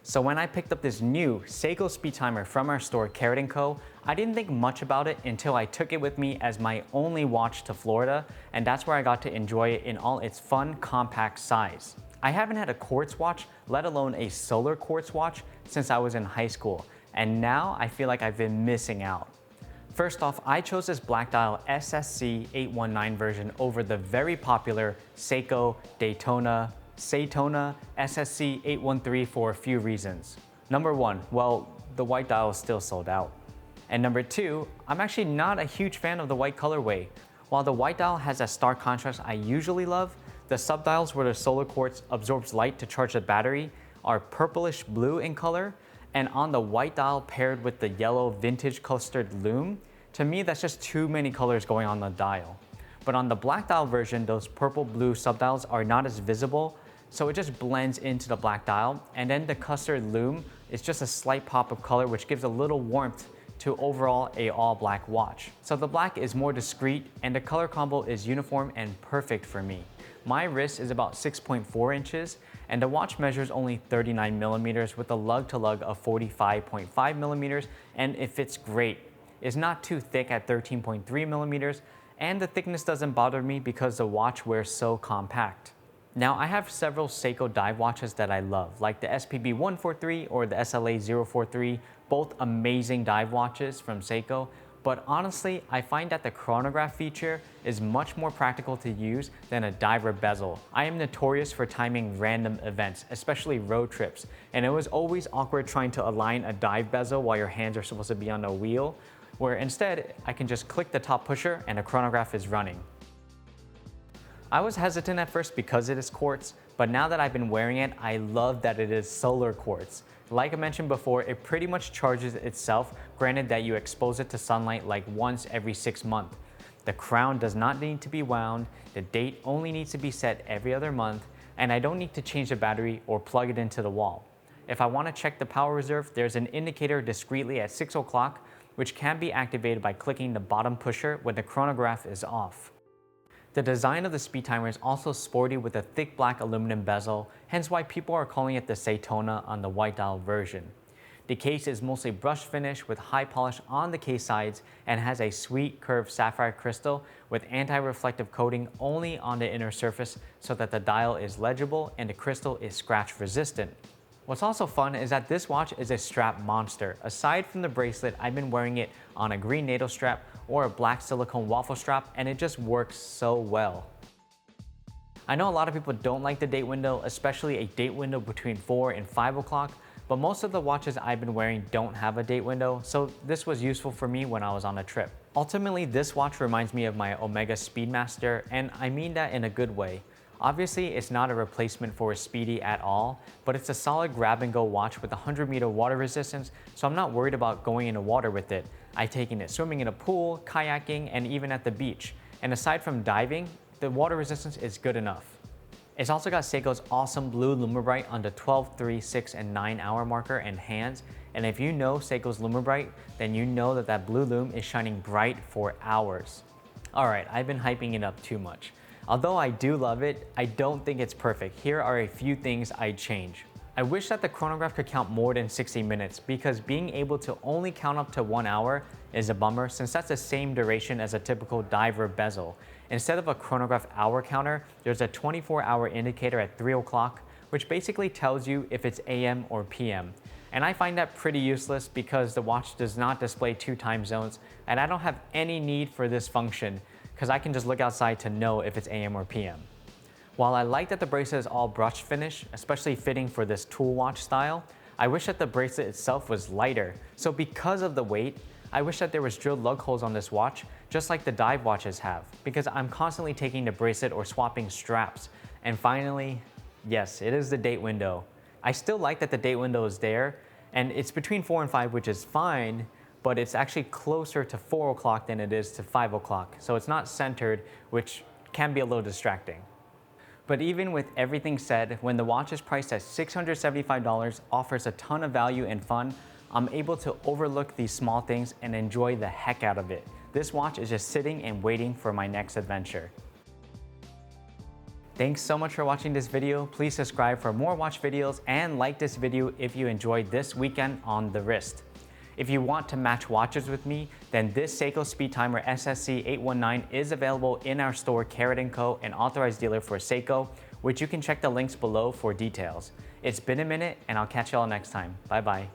So when I picked up this new Seiko Speedtimer from our store Carrot & Co., I didn't think much about it until I took it with me as my only watch to Florida, and that's where I got to enjoy it in all its fun, compact size. I haven't had a quartz watch, let alone a solar quartz watch, since I was in high school, and now I feel like I've been missing out. First off, I chose this black dial SSC819 version over the very popular Seiko Daytona SSC813 for a few reasons. Number one, well, the white dial is still sold out. And number two, I'm actually not a huge fan of the white colorway. While the white dial has a stark contrast I usually love, the subdials where the solar quartz absorbs light to charge the battery are purplish blue in color, and on the white dial paired with the yellow vintage clustered lume, to me that's just too many colors going on the dial. But on the black dial version, those purple-blue subdials are not as visible, so it just blends into the black dial, and then the clustered lume is just a slight pop of color which gives a little warmth to overall a all-black watch. So the black is more discreet, and the color combo is uniform and perfect for me. My wrist is about 6.4 inches, and the watch measures only 39 millimeters with a lug-to-lug of 45.5 millimeters, and it fits great. It's not too thick at 13.3 millimeters, and the thickness doesn't bother me because the watch wears so compact. Now, I have several Seiko dive watches that I love, like the SPB143 or the SLA043, both amazing dive watches from Seiko, but honestly, I find that the chronograph feature is much more practical to use than a diver bezel. I am notorious for timing random events, especially road trips, and it was always awkward trying to align a dive bezel while your hands are supposed to be on a wheel, where instead, I can just click the top pusher and the chronograph is running. I was hesitant at first because it is quartz, but now that I've been wearing it, I love that it is solar quartz. Like I mentioned before, it pretty much charges itself, granted that you expose it to sunlight like once every 6 months. The crown does not need to be wound, the date only needs to be set every other month, and I don't need to change the battery or plug it into the wall. If I want to check the power reserve, there's an indicator discreetly at 6 o'clock, which can be activated by clicking the bottom pusher when the chronograph is off. The design of the Speedtimer is also sporty with a thick black aluminum bezel, hence why people are calling it the Daytona on the white dial version. The case is mostly brushed finish with high polish on the case sides and has a sweet curved sapphire crystal with anti-reflective coating only on the inner surface so that the dial is legible and the crystal is scratch resistant. What's also fun is that this watch is a strap monster. Aside from the bracelet, I've been wearing it on a green NATO strap or a black silicone waffle strap, and it just works so well. I know a lot of people don't like the date window, especially a date window between 4 and 5 o'clock, but most of the watches I've been wearing don't have a date window, so this was useful for me when I was on a trip. Ultimately, this watch reminds me of my Omega Speedmaster, and I mean that in a good way. Obviously, it's not a replacement for a Speedy at all, but it's a solid grab-and-go watch with 100-meter water resistance, so I'm not worried about going into water with it. I've taken it swimming in a pool, kayaking, and even at the beach. And aside from diving, the water resistance is good enough. It's also got Seiko's awesome blue LumiBrite on the 12, 3, 6, and 9 hour marker and hands, and if you know Seiko's LumiBrite, then you know that that blue lume is shining bright for hours. Alright, I've been hyping it up too much. Although I do love it, I don't think it's perfect. Here are a few things I'd change. I wish that the chronograph could count more than 60 minutes because being able to only count up to 1 hour is a bummer since that's the same duration as a typical diver bezel. Instead of a chronograph hour counter, there's a 24-hour indicator at 3 o'clock, which basically tells you if it's AM or PM. And I find that pretty useless because the watch does not display 2 time zones, and I don't have any need for this function because I can just look outside to know if it's AM or PM. While I like that the bracelet is all brushed finish, especially fitting for this tool watch style, I wish that the bracelet itself was lighter. So because of the weight, I wish that there was drilled lug holes on this watch, just like the dive watches have, because I'm constantly taking the bracelet or swapping straps. And finally, yes, it is the date window. I still like that the date window is there, and it's between 4 and 5, which is fine, but it's actually closer to 4 o'clock than it is to 5 o'clock. So it's not centered, which can be a little distracting. But even with everything said, when the watch is priced at $675, offers a ton of value and fun, I'm able to overlook these small things and enjoy the heck out of it. This watch is just sitting and waiting for my next adventure. Thanks so much for watching this video. Please subscribe for more watch videos and like this video if you enjoyed this weekend on the wrist. If you want to match watches with me, then this Seiko Speedtimer SSC819 is available in our store Carrot & Co., an authorized dealer for Seiko, which you can check the links below for details. It's been a minute, and I'll catch y'all next time. Bye bye.